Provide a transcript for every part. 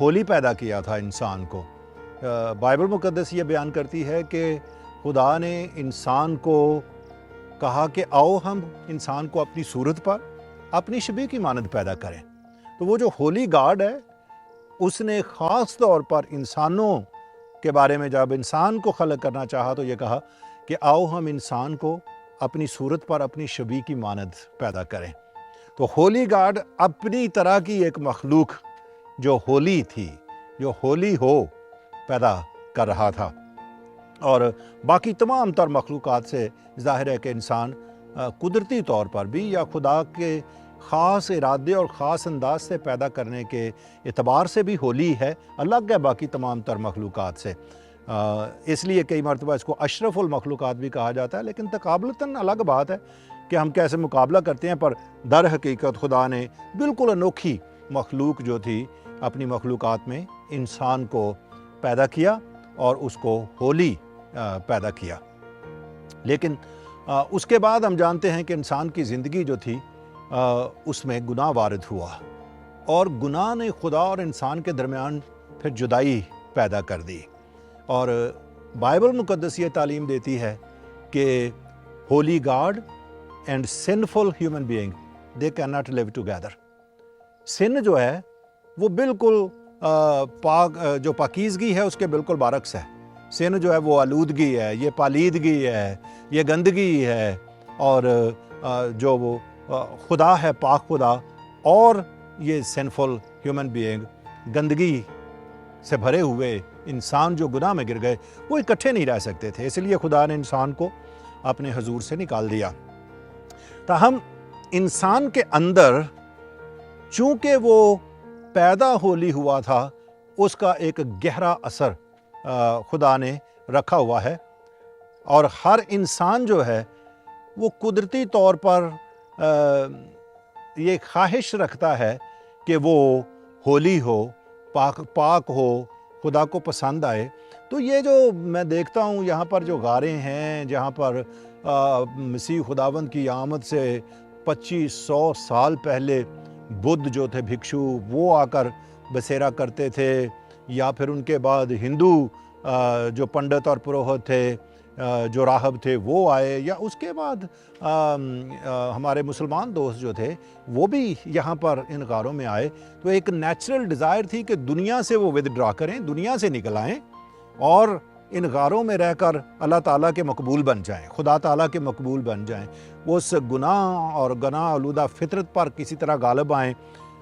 ہولی پیدا کیا تھا انسان کو۔ بائبل مقدس یہ بیان کرتی ہے کہ خدا نے انسان کو کہا کہ آؤ ہم انسان کو اپنی صورت پر اپنی شبیہ کی مانند پیدا کریں۔ تو وہ جو ہولی گاڈ ہے اس نے خاص طور پر انسانوں کے بارے میں جب انسان کو خلق کرنا چاہا تو یہ کہا کہ آؤ ہم انسان کو اپنی صورت پر اپنی شبیہ کی مانند پیدا کریں۔ تو ہولی گاڈ اپنی طرح کی ایک مخلوق جو ہولی تھی، جو ہولی ہو، پیدا کر رہا تھا، اور باقی تمام تر مخلوقات سے ظاہر ہے کہ انسان قدرتی طور پر بھی یا خدا کے خاص ارادے اور خاص انداز سے پیدا کرنے کے اعتبار سے بھی ہولی ہے، الگ ہے باقی تمام تر مخلوقات سے۔ اس لیے کئی مرتبہ اس کو اشرف المخلوقات بھی کہا جاتا ہے، لیکن تقابلتاً الگ بات ہے کہ ہم کیسے مقابلہ کرتے ہیں، پر در حقیقت خدا نے بالکل انوکھی مخلوق جو تھی اپنی مخلوقات میں انسان کو پیدا کیا اور اس کو ہولی پیدا کیا۔ لیکن اس کے بعد ہم جانتے ہیں کہ انسان کی زندگی جو تھی اس میں گناہ وارد ہوا، اور گناہ نے خدا اور انسان کے درمیان پھر جدائی پیدا کر دی، اور بائبل مقدس یہ تعلیم دیتی ہے کہ holy God and sinful human being they can not live together. Son جو ہے وہ بالکل جو پاکیزگی ہے اس کے بالکل برعکس ہے۔ سن جو ہے وہ آلودگی ہے، یہ پالیدگی ہے، یہ گندگی ہے، اور جو وہ خدا ہے پاک خدا اور یہ سنفل ہیومن بینگ گندگی سے بھرے ہوئے انسان جو گناہ میں گر گئے وہ اکٹھے نہیں رہ سکتے تھے، اس لیے خدا نے انسان کو اپنے حضور سے نکال دیا۔ تاہم انسان کے اندر چونکہ وہ پیدا ہولی ہوا تھا اس کا ایک گہرا اثر خدا نے رکھا ہوا ہے، اور ہر انسان جو ہے وہ قدرتی طور پر یہ خواہش رکھتا ہے کہ وہ ہولی ہو، پاک ہو، خدا کو پسند آئے۔ تو یہ جو میں دیکھتا ہوں یہاں پر جو غاریں ہیں جہاں پر مسیح خداوند کی آمد سے 2500 سال پہلے بدھ جو تھے بھکشو وہ آ کر بسیرا کرتے تھے، یا پھر ان کے بعد ہندو جو پنڈت اور پروہت تھے جو راہب تھے وہ آئے، یا اس کے بعد ہمارے مسلمان دوست جو تھے وہ بھی یہاں پر ان غاروں میں آئے۔ تو ایک نیچرل ڈیزائر تھی کہ دنیا سے وہ ودڈرا کریں، دنیا سے نکل آئیں اور ان غاروں میں رہ کر اللہ تعالیٰ کے مقبول بن جائیں، خدا تعالیٰ کے مقبول بن جائیں، وہ اس گناہ اور گناہ آلودہ فطرت پر کسی طرح غالب آئیں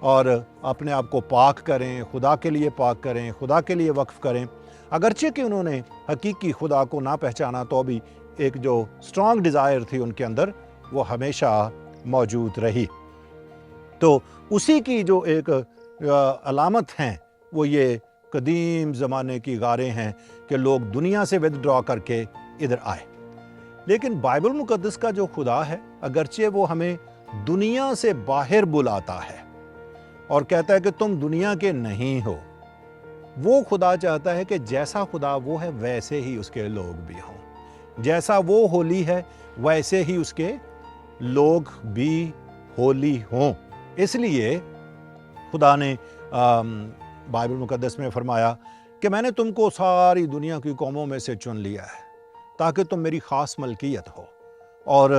اور اپنے آپ کو پاک کریں، خدا کے لیے پاک کریں، خدا کے لیے وقف کریں۔ اگرچہ کہ انہوں نے حقیقی خدا کو نہ پہچانا تو بھی ایک جو سٹرانگ ڈیزائر تھی ان کے اندر وہ ہمیشہ موجود رہی۔ تو اسی کی جو ایک علامت ہیں وہ یہ قدیم زمانے کی غاریں ہیں کہ لوگ دنیا سے ودڈرا کر کے ادھر آئے۔ لیکن بائبل مقدس کا جو خدا ہے اگرچہ وہ ہمیں دنیا سے باہر بلاتا ہے اور کہتا ہے کہ تم دنیا کے نہیں ہو، وہ خدا چاہتا ہے کہ جیسا خدا وہ ہے ویسے ہی اس کے لوگ بھی ہوں، جیسا وہ ہولی ہے ویسے ہی اس کے لوگ بھی ہولی ہوں۔ اس لیے خدا نے بائبل مقدس میں فرمایا کہ میں نے تم کو ساری دنیا کی قوموں میں سے چن لیا ہے تاکہ تم میری خاص ملکیت ہو، اور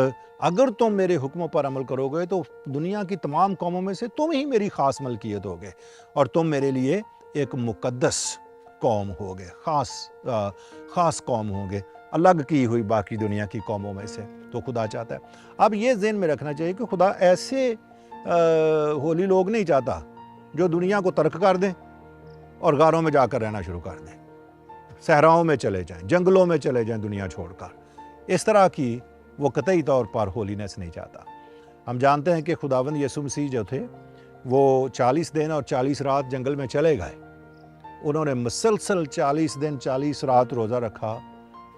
اگر تم میرے حکموں پر عمل کرو گے تو دنیا کی تمام قوموں میں سے تم ہی میری خاص ملکیت ہوگے، اور تم میرے لیے ایک مقدس قوم ہوگے، خاص قوم ہوگے، الگ کی ہوئی باقی دنیا کی قوموں میں سے۔ تو خدا چاہتا ہے، اب یہ ذہن میں رکھنا چاہیے کہ خدا ایسے ہولی لوگ نہیں چاہتا جو دنیا کو ترک کر دیں اور غاروں میں جا کر رہنا شروع کر دیں، صحراؤں میں چلے جائیں، جنگلوں میں چلے جائیں دنیا چھوڑ کر۔ اس طرح کی وہ قطعی طور پر ہولینس نہیں چاہتا۔ ہم جانتے ہیں کہ خداوند یسوع مسیح جو تھے وہ 40 دن اور 40 رات جنگل میں چلے گئے، انہوں نے مسلسل 40 دن 40 رات روزہ رکھا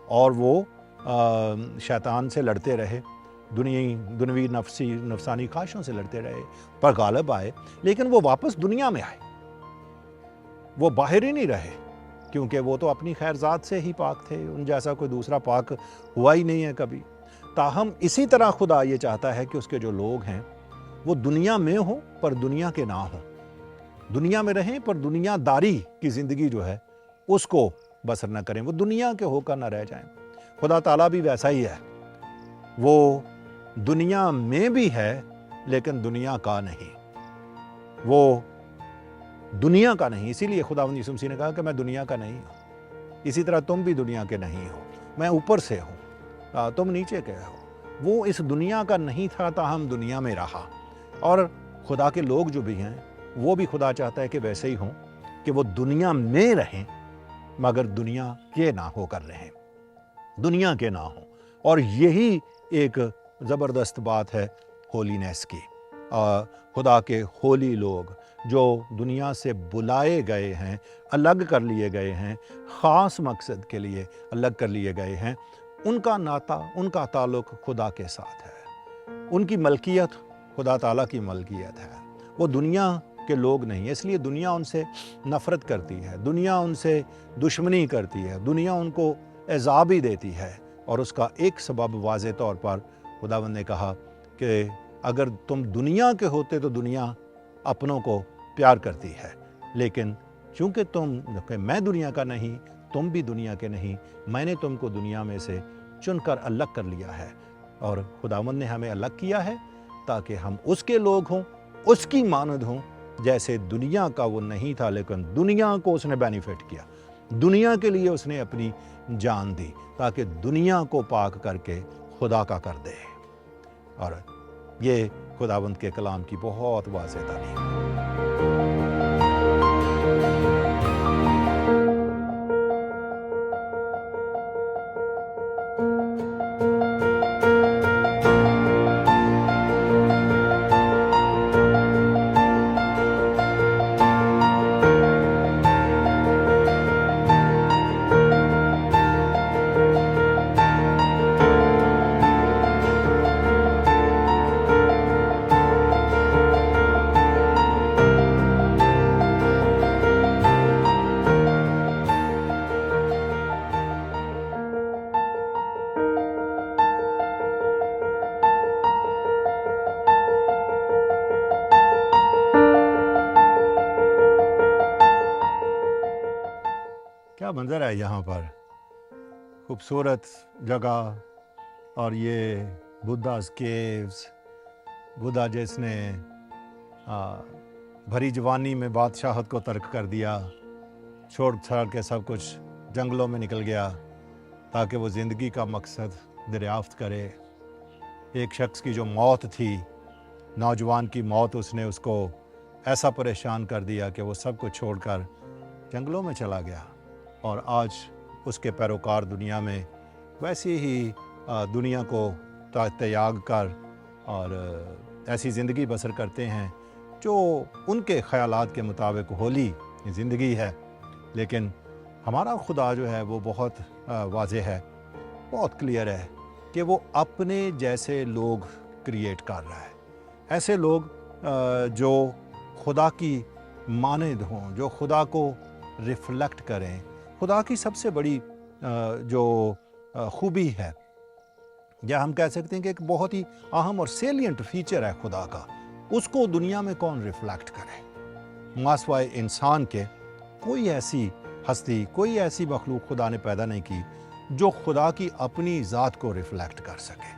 اور وہ شیطان سے لڑتے رہے، دنوی نفسانی خواہشوں سے لڑتے رہے، پر غالب آئے، لیکن وہ واپس دنیا میں آئے، وہ باہر ہی نہیں رہے، کیونکہ وہ تو اپنی خیر ذات سے ہی پاک تھے، ان جیسا کوئی دوسرا پاک ہوا ہی نہیں ہے کبھی۔ تاہم اسی طرح خدا یہ چاہتا ہے کہ اس کے جو لوگ ہیں وہ دنیا میں ہوں پر دنیا کے نہ ہوں، دنیا میں رہیں پر دنیا داری کی زندگی جو ہے اس کو بسر نہ کریں، وہ دنیا کے ہو کر نہ رہ جائیں۔ خدا تعالیٰ بھی ویسا ہی ہے، وہ دنیا میں بھی ہے لیکن دنیا کا نہیں، وہ دنیا کا نہیں، اسی لیے خداوند یسوع مسیح نے کہا کہ میں دنیا کا نہیں ہوں، اسی طرح تم بھی دنیا کے نہیں ہو، میں اوپر سے ہوں، تم نیچے کے ہو۔ وہ اس دنیا کا نہیں تھا تاہم دنیا میں رہا، اور خدا کے لوگ جو بھی ہیں وہ بھی خدا چاہتا ہے کہ ویسے ہی ہوں، کہ وہ دنیا میں رہیں مگر دنیا کے نہ ہو کر رہیں، دنیا کے نہ ہوں۔ اور یہی ایک زبردست بات ہے ہولینس کی۔ خدا کے ہولی لوگ جو دنیا سے بلائے گئے ہیں، الگ کر لیے گئے ہیں، خاص مقصد کے لیے الگ کر لیے گئے ہیں، ان کا ناطہ، ان کا تعلق خدا کے ساتھ ہے، ان کی ملکیت خدا تعالیٰ کی ملکیت ہے، وہ دنیا کے لوگ نہیں۔ اس لیے دنیا ان سے نفرت کرتی ہے، دنیا ان سے دشمنی کرتی ہے، دنیا ان کو عذاب ہی دیتی ہے، اور اس کا ایک سبب واضح طور پر خداوند نے کہا کہ اگر تم دنیا کے ہوتے تو دنیا اپنوں کو پیار کرتی ہے، لیکن چونکہ میں دنیا کا نہیں، تم بھی دنیا کے نہیں، میں نے تم کو دنیا میں سے چن کر الگ کر لیا ہے، اور خداوند نے ہمیں الگ کیا ہے تاکہ ہم اس کے لوگ ہوں، اس کی مانند ہوں، جیسے دنیا کا وہ نہیں تھا لیکن دنیا کو اس نے بینیفٹ کیا، دنیا کے لیے اس نے اپنی جان دی تاکہ دنیا کو پاک کر کے خدا کا کر دے۔ اور یہ خداوند کے کلام کی بہت واضح تعلیم ہے۔ کیا منظر ہے یہاں پر، خوبصورت جگہ، اور یہ بدھا's کیوز، بدھا جس نے بھری جوانی میں بادشاہت کو ترک کر دیا، چھوڑ چھاڑ کے سب کچھ جنگلوں میں نکل گیا تاکہ وہ زندگی کا مقصد دریافت کرے۔ ایک شخص کی جو موت تھی، نوجوان کی موت، اس نے اس کو ایسا پریشان کر دیا کہ وہ سب کچھ چھوڑ کر جنگلوں میں چلا گیا، اور آج اس کے پیروکار دنیا میں ویسی ہی دنیا کو تیاگ کر اور ایسی زندگی بسر کرتے ہیں جو ان کے خیالات کے مطابق ہولی زندگی ہے۔ لیکن ہمارا خدا جو ہے وہ بہت واضح ہے، بہت کلیئر ہے کہ وہ اپنے جیسے لوگ کریٹ کر رہا ہے، ایسے لوگ جو خدا کی مانند ہوں، جو خدا کو ریفلیکٹ کریں۔ خدا کی سب سے بڑی جو خوبی ہے، یا ہم کہہ سکتے ہیں کہ ایک بہت ہی اہم اور سیلینٹ فیچر ہے خدا کا، اس کو دنیا میں کون ریفلیکٹ کرے؟ ماسوائے انسان کے کوئی ایسی ہستی، کوئی ایسی مخلوق خدا نے پیدا نہیں کی جو خدا کی اپنی ذات کو ریفلیکٹ کر سکے،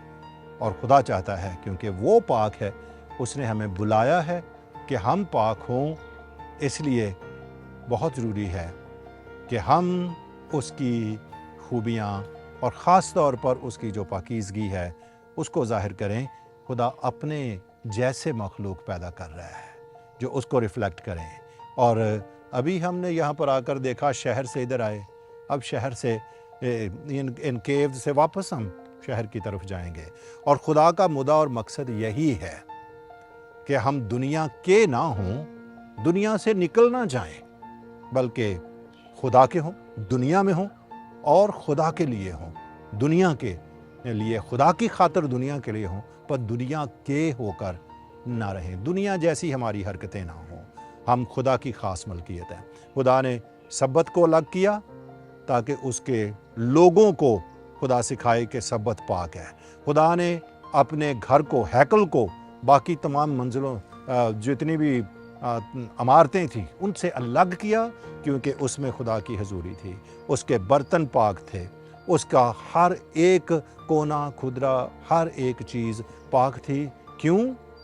اور خدا چاہتا ہے کیونکہ وہ پاک ہے، اس نے ہمیں بلایا ہے کہ ہم پاک ہوں۔ اس لیے بہت ضروری ہے کہ ہم اس کی خوبیاں اور خاص طور پر اس کی جو پاکیزگی ہے اس کو ظاہر کریں۔ خدا اپنے جیسے مخلوق پیدا کر رہا ہے جو اس کو ریفلیکٹ کریں، اور ابھی ہم نے یہاں پر آ کر دیکھا، شہر سے ادھر آئے، اب شہر سے ان کیو سے واپس ہم شہر کی طرف جائیں گے، اور خدا کا مدعا اور مقصد یہی ہے کہ ہم دنیا کے نہ ہوں، دنیا سے نکل نہ جائیں، بلکہ خدا کے ہوں، دنیا میں ہوں، اور خدا کے لیے ہوں، دنیا کے لیے، خدا کی خاطر دنیا کے لیے ہوں، پر دنیا کے ہو کر نہ رہیں، دنیا جیسی ہماری حرکتیں نہ ہوں۔ ہم خدا کی خاص ملکیت ہیں۔ خدا نے سبت کو الگ کیا تاکہ اس کے لوگوں کو خدا سکھائے کہ سبت پاک ہے۔ خدا نے اپنے گھر کو، ہیکل کو، باقی تمام منزلوں، جتنی بھی عمارتیں تھیں ان سے الگ کیا، کیونکہ اس میں خدا کی حضوری تھی، اس کے برتن پاک تھے، اس کا ہر ایک کونا کھدرا ہر ایک چیز پاک تھی۔ کیوں؟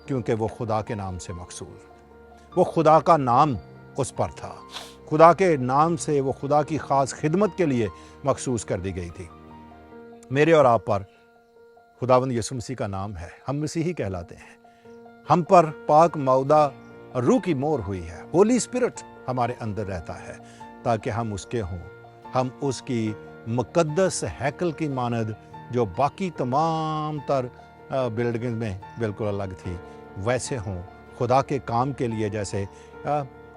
کیونکہ وہ خدا کے نام سے مخصوص، وہ خدا کا نام اس پر تھا، خدا کے نام سے وہ خدا کی خاص خدمت کے لیے مخصوص کر دی گئی تھی۔ میرے اور آپ پر خداوند یسوع مسیح کا نام ہے، ہم مسیحی کہلاتے ہیں، ہم پر پاک مودہ روح کی مور ہوئی ہے، ہولی اسپرٹ ہمارے اندر رہتا ہے تاکہ ہم اس کے ہوں، ہم اس کی مقدس ہیکل کی مانند جو باقی تمام تر بلڈنگ میں بالکل الگ تھی ویسے ہوں، خدا کے کام کے لیے جیسے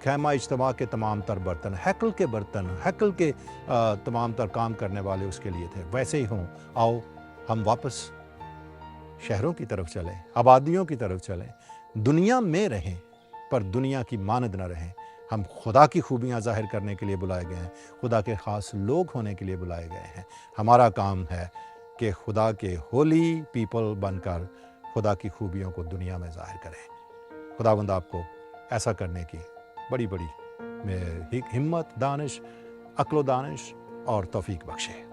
خیمہ اجتماع کے تمام تر برتن، ہیکل کے تمام تر کام کرنے والے اس کے لیے تھے، ویسے ہی ہوں۔ آؤ ہم واپس شہروں کی طرف چلیں، آبادیوں کی طرف چلیں، دنیا میں رہیں پر دنیا کی مانند نہ رہیں۔ ہم خدا کی خوبیاں ظاہر کرنے کے لیے بلائے گئے ہیں، خدا کے خاص لوگ ہونے کے لیے بلائے گئے ہیں۔ ہمارا کام ہے کہ خدا کے ہولی پیپل بن کر خدا کی خوبیوں کو دنیا میں ظاہر کریں۔ خداوند آپ کو ایسا کرنے کی بڑی ہمت، دانش، عقل و دانش اور توفیق بخشے۔